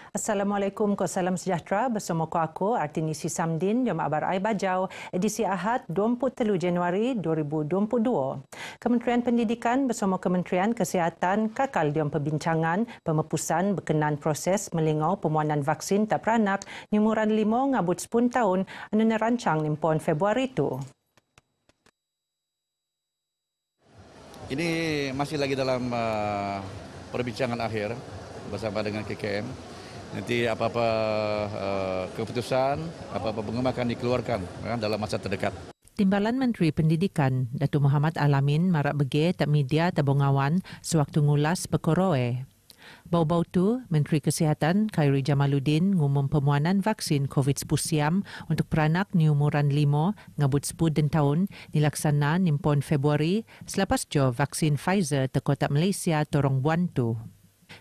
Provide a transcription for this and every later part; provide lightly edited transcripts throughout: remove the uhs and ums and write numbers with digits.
Assalamualaikum, salam sejahtera bersama aku Artinisi Samdin di Abar Ai Bajau edisi Ahad 23 Januari 2022. Kementerian Pendidikan bersama Kementerian Kesihatan kakal diam perbincangan pemepusan berkenan proses melingau pemuanan vaksin tak beranak nyumuran 5 ngabut 10 tahun anu nerancang nimpon Februari itu. Ini masih lagi dalam perbincangan akhir bersama dengan KKM. Nanti apa-apa keputusan, apa-apa pengumuman akan dikeluarkan dalam masa terdekat. Timbalan Menteri Pendidikan, Datuk Muhammad Alamin marak bege tak media tabungawan sewaktu ngulas perkoroe. Bau-bau tu, Menteri Kesihatan Khairi Jamaluddin ngumum pemuanan vaksin COVID-19 siam untuk peranak ni umuran 5 ngabut 10 tahun dilaksana nimpon Februari selepas jo vaksin Pfizer ke kota Malaysia torong buan tu.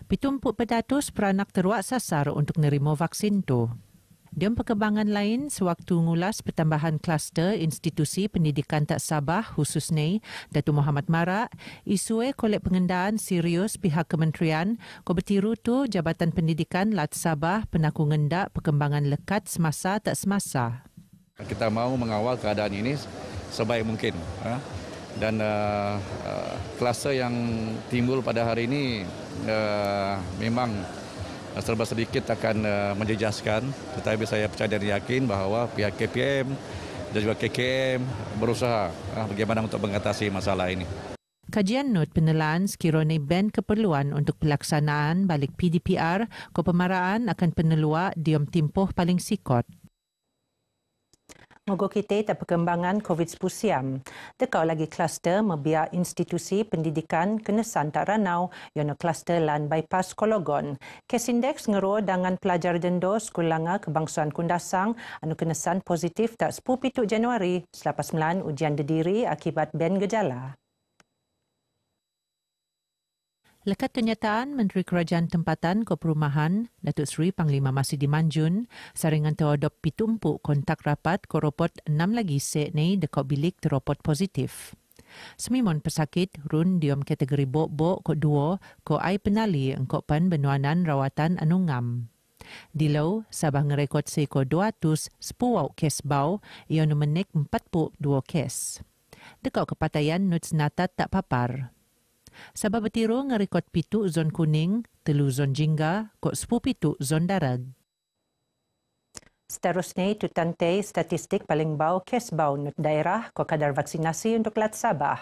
70% peranak teruak sasar untuk nerima vaksin tu. Dalam perkembangan lain, sewaktu ngulas pertambahan kluster institusi pendidikan tak Sabah khususnya Datuk Muhammad Marak, isu kolek pengendaan serius pihak kementerian ko bertiru tu Jabatan Pendidikan Lat Sabah penaku ngendak perkembangan lekat semasa tak semasa. Kita mahu mengawal keadaan ini sebaik mungkin. Dan kluster yang timbul pada hari ini memang serba sedikit akan menjejaskan, tetapi saya percaya dan yakin bahawa pihak KPM dan juga KKM berusaha bagaimana untuk mengatasi masalah ini. Kajian not penelaan sekiranya ban keperluan untuk pelaksanaan balik PDPR ko pemaraan akan penelua diam timpoh paling sikot. Moga kita tak perkembangan COVID-19 siam. Tekau lagi kluster membiak institusi pendidikan kenesan tak ranau yang kluster lan bypass Kologon. Kes indeks ngeruh dengan pelajar dendo Sekolah Kebangsaan Kundasang anu kenesan positif tak 10 Januari selepas melan ujian didiri akibat ban gejala. Lekat kenyataan Menteri Kerajaan Tempatan ke Perumahan Datuk Seri Panglima Masidi Manjun saringan terodop pitumpuk kontak rapat ko robot 6 lagi sek ni dekat bilik teropot positif. Semimon pesakit run diom kategori bok-bok ko 2 ko ai penali engkau pan benuanan rawatan anu ngam. Dilau Sabah ngerekod seko 210 kes bau ia menek 42 kes. Dekat kepataian nuts natat tak papar. Sabah bertiru ngerekod 7 zon kuning, 3 zon jingga, kok 10 zon darag. Seterusnya, itu tantai statistik paling bau kes bau nut daerah kok kadar vaksinasi untuk Lat Sabah.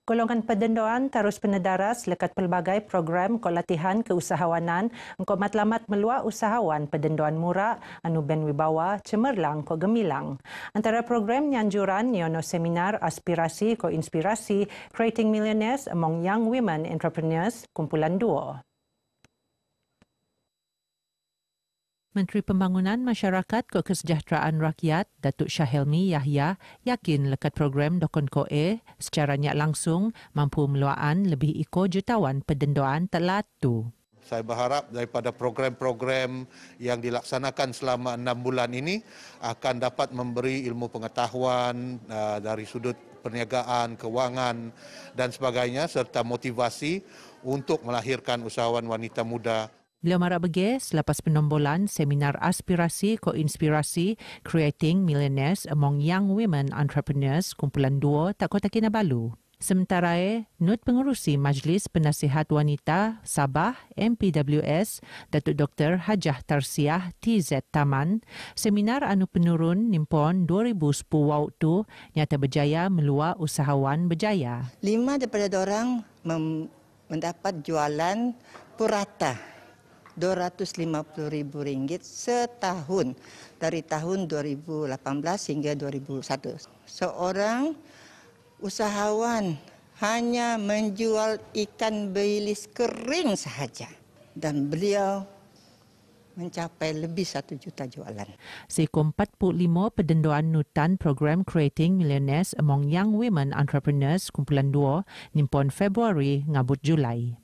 Golongan pendendoan terus penedaras lekat pelbagai program latihan keusahawanan engkau matlamat meluak usahawan pendendoan murah anu ben wibawa cemerlang ko gemilang. Antara program nyanjuran nyono seminar aspirasi ko inspirasi Creating Millionaires Among Young Women Entrepreneurs kumpulan 2. Menteri Pembangunan Masyarakat ke Kesejahteraan Rakyat Datuk Syahelmi Yahya yakin lekat program Dokon Koe secara nyak langsung mampu meluaan lebih iko jutawan pendendoan telatu. Saya berharap daripada program-program yang dilaksanakan selama 6 bulan ini akan dapat memberi ilmu pengetahuan dari sudut perniagaan, kewangan dan sebagainya serta motivasi untuk melahirkan usahawan wanita muda. Beliau marak bege selepas penombolan seminar aspirasi ko inspirasi Creating Millionaires Among Young Women Entrepreneurs kumpulan 2 tak Kota Kinabalu. Sementara Nut Pengurusi Majlis Penasihat Wanita Sabah MPWS Datuk Dr. Hajah Tarsiah TZ Taman, seminar anu penurun nimpon 2010 waktu nyata berjaya meluak usahawan berjaya. 5 daripada orang mendapat jualan purata RM250,000 setahun dari tahun 2018 hingga 2001. Seorang usahawan hanya menjual ikan bilis kering sahaja dan beliau mencapai lebih 1 juta jualan. Seekor 45 pendenduan nutan program Creating Millionaires Among Young Women Entrepreneurs kumpulan 2 nimpon Februari ngabut Julai.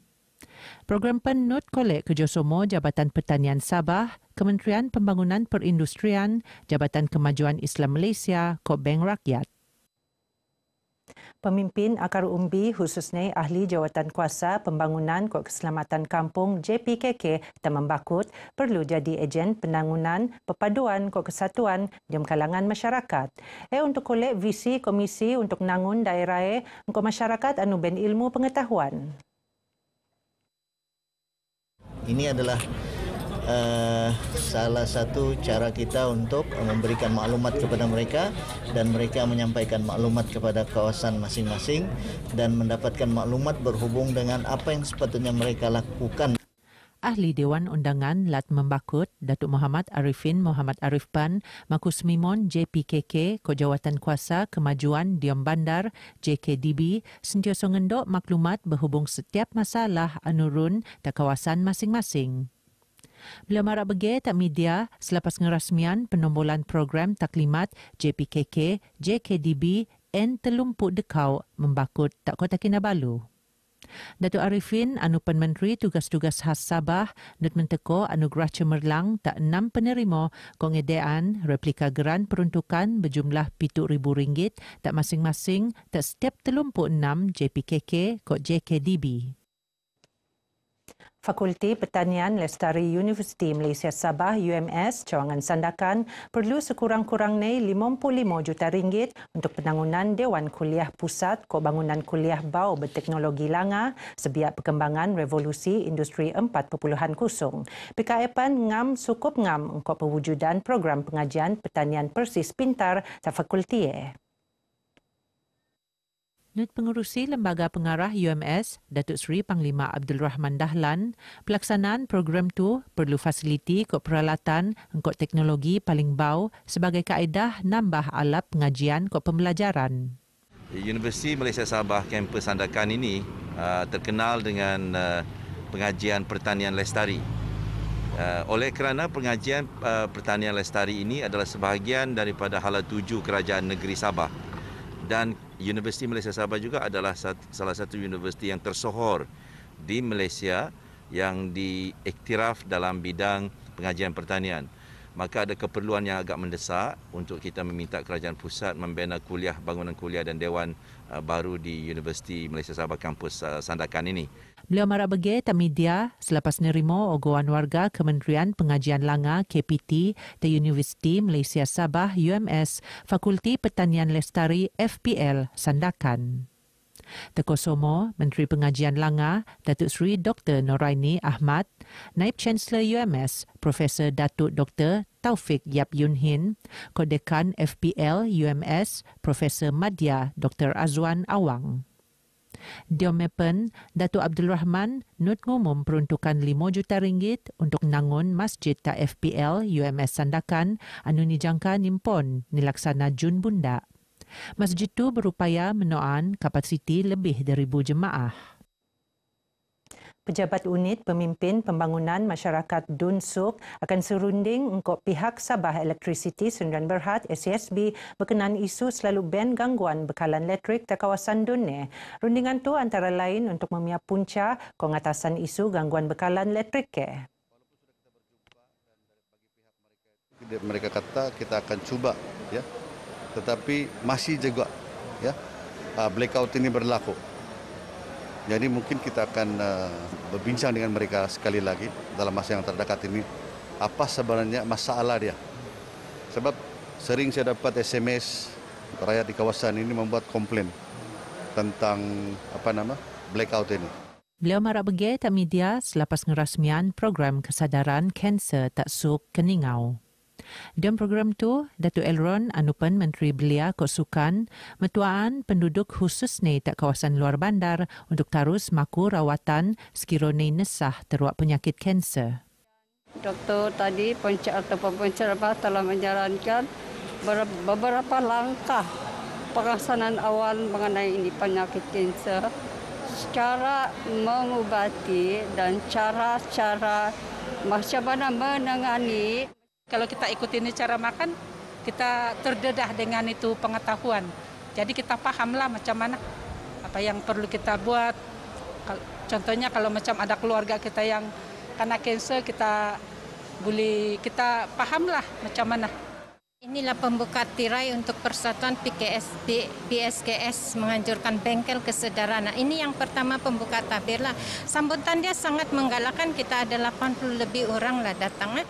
Program penut kolek kerjasama Jabatan Pertanian Sabah, Kementerian Pembangunan Perindustrian, Jabatan Kemajuan Islam Malaysia, Kod Bank Rakyat. Pemimpin Akar Umbi khususnya Ahli Jawatan Kuasa Pembangunan Kod Keselamatan Kampung JPKK dan membakut perlu jadi ejen penangunan perpaduan kod kesatuan di kalangan masyarakat. Untuk kolek visi Komisi untuk nangun daerah untuk masyarakat anu ben ilmu pengetahuan. Ini adalah salah satu cara kita untuk memberikan maklumat kepada mereka dan mereka menyampaikan maklumat kepada kawasan masing-masing dan mendapatkan maklumat berhubung dengan apa yang sepatutnya mereka lakukan. Ahli Dewan Undangan Lat Membakut, Datuk Muhammad Arifin Muhammad Arifban, Makus Mimon JPKK, Kojawatan Kuasa Kemajuan Diam Bandar JKDB, sentiasa ngendok maklumat berhubung setiap masalah anurun di kawasan masing-masing. Beliau marak bagi tak media selepas ngerasmian penombolan program taklimat JPKK, JKDB and Telumpuk Dekau membakut tak Kota Kinabalu. Datuk Arifin anu Menteri Tugas-Tugas Khas Sabah Nut Menteko Anugerah Cemerlang tak 6 penerima kongedaan replika geran peruntukan berjumlah RM7,000 tak masing-masing tak setiap 36 JPKK kod JKDB. Fakulti Pertanian Lestari Universiti Malaysia Sabah UMS Cawangan Sandakan perlu sekurang-kurangnya RM55 juta untuk penangunan Dewan Kuliah Pusat Kod Bangunan Kuliah Bau Berteknologi Langa sebiak perkembangan revolusi industri 4.0. PKEPAN ngam sukup ngam untuk pewujudan program pengajian pertanian persis pintar di fakulti. Nut Pengurusi Lembaga Pengarah UMS, Datuk Seri Panglima Abdul Rahman Dahlan, pelaksanaan program tu perlu fasiliti kod peralatan kod teknologi paling bau sebagai kaedah nambah alat pengajian kod pembelajaran. Universiti Malaysia Sabah kampus Sandakan ini terkenal dengan pengajian pertanian lestari. Oleh kerana pengajian pertanian lestari ini adalah sebahagian daripada hala tuju Kerajaan Negeri Sabah. Dan Universiti Malaysia Sabah juga adalah salah satu universiti yang tersohor di Malaysia yang diiktiraf dalam bidang pengajian pertanian. Maka ada keperluan yang agak mendesak untuk kita meminta kerajaan pusat membina kuliah, bangunan kuliah dan dewan baru di Universiti Malaysia Sabah kampus Sandakan ini. Beliau marak bagi tak media selepas nerima ogoan warga Kementerian Pengajian Langa KPT di Universiti Malaysia Sabah UMS Fakulti Pertanian Lestari FPL Sandakan. Teko Somo, Menteri Pengajian Langa, Datuk Seri Dr. Noraini Ahmad, Naib Chancellor UMS, Profesor Datuk Dr. Taufik Yap Yun Hin, Kodekan FPL UMS, Profesor Madya Dr. Azwan Awang. Diomepen, Datuk Abdul Rahman nut ngumum peruntukan RM5 juta untuk nangun masjid ta FPL UMS Sandakan anu nijangka nimpon nilaksana Jun Bunda. Masjid itu berupaya menoan kapasiti lebih dari 1,000 jemaah. Pejabat Unit Pemimpin Pembangunan Masyarakat Dun Suk akan serunding untuk pihak Sabah Electricity Sdn Berhad SESB berkenaan isu selalu ban gangguan bekalan elektrik di kawasan Dun. Rundingan itu antara lain untuk memiap punca pengatasan isu gangguan bekalan elektrik. Mereka kata kita akan cuba, ya. Tetapi masih juga ya blackout ini berlaku. Jadi mungkin kita akan berbincang dengan mereka sekali lagi dalam masa yang terdekat ini apa sebenarnya masalah dia. Sebab sering saya dapat SMS rakyat di kawasan ini membuat komplain tentang blackout ini. Beliau marak bagi tak media selepas ngerasmian program kesadaran kanser tak suk keningau. Dalam program tu, Datuk Elron Anupan Menteri Belia Kod Sukan metuaan penduduk khusus ni tak kawasan luar bandar untuk terus maku rawatan sekiranya nesah teruk penyakit kanser. Doktor tadi pencerabah telah menjalankan beberapa langkah pelaksanaan awal mengenai ini penyakit kanser, cara mengubati dan cara-cara macam mana menangani. Kalau kita ikutin cara makan, kita terdedah dengan itu pengetahuan. Jadi kita pahamlah macam mana apa yang perlu kita buat. Contohnya kalau macam ada keluarga kita yang kena kanser, kita pahamlah macam mana. Inilah pembuka tirai untuk Persatuan PSKS menganjurkan bengkel kesederhanaan. Ini yang pertama pembuka tabir lah. Sambutan dia sangat menggalakkan, kita ada 80 lebih orang lah datang.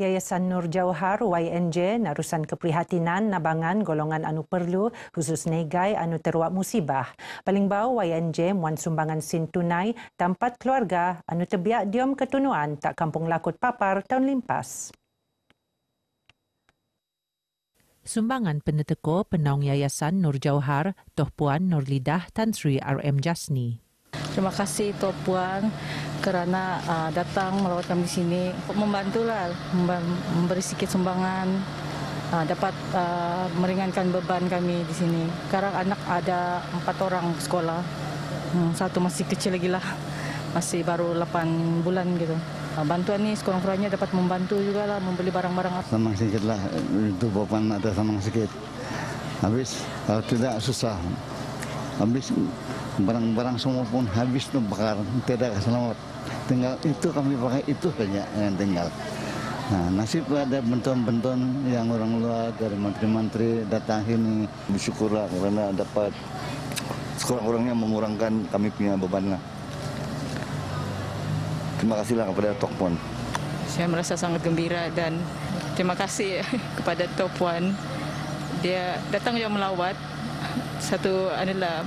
Yayasan Nur Jauhar YNJ narusan keprihatinan nabangan golongan anu perlu khusus negai anu terwak musibah. Paling bau YNJ muan sumbangan sin tunai tempat keluarga anu tebiak diom ketunuan tak kampung lakut papar tahun limpas. Sumbangan peneteko penaung Yayasan Nur Jauhar, Toh Puan Nurlidah Tan Sri RM Jasni. Terima kasih Toh Puan kerana datang melawat kami di sini. Membantulah, memberi sedikit sumbangan, dapat meringankan beban kami di sini. Sekarang anak ada 4 orang sekolah, satu masih kecil lagi lah, masih baru 8 bulan gitu. Bantuan ni sekurang-kurangnya dapat membantu juga lah membeli barang-barang. Samang sikit lah, itu beban ada samang sikit. Habis, kalau tidak susah. Habis barang-barang semua pun habis tu bakar, tidak selamat. Tinggal itu kami pakai itu saja yang tinggal. Nah, nasib ada bantuan-bantuan yang orang luar dari menteri-menteri datang sini. Bersyukurlah kerana dapat sekurang-kurangnya mengurangkan kami punya beban lah. Terima kasihlah kepada Tok Puan. Saya merasa sangat gembira dan terima kasih kepada Tok Puan. Dia datang juga melawat. Satu adalah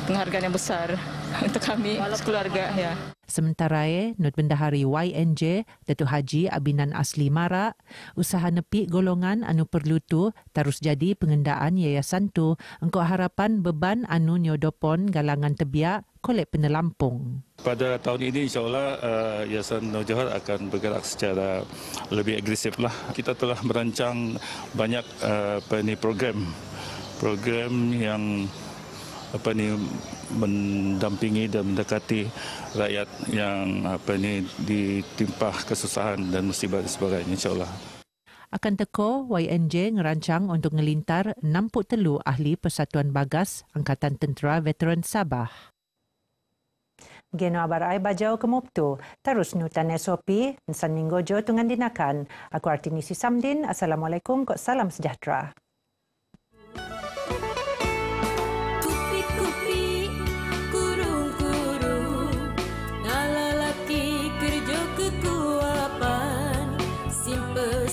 penghargaan yang besar untuk kami sekeluarga. Ya. Sementara Nut Bendahari YNJ, Datuk Haji Abinan Asli Mara, usaha nepi golongan anu perlu tu terus jadi pengendaan yayasan tu engkau harapan beban anu nyodopon galangan tebiak kolek penelampung. Pada tahun ini insyaAllah Yayasan Nur Jauhar akan bergerak secara lebih agresif lah. Kita telah merancang banyak program yang mendampingi dan mendekati rakyat yang ditimpa kesusahan dan musibah dan sebagainya insyaAllah. Akan teko, YNJ ngerancang untuk ngelintar 63 ahli Persatuan Bagas Angkatan Tentera Veteran Sabah. Geno abarai bajau kemuptu. Terus nutan SOP, Nsan Minggojo tungan dinakan. Aku Artinisi Samdin. Assalamualaikum. Kok salam sejahtera. Kerja kekuatan simple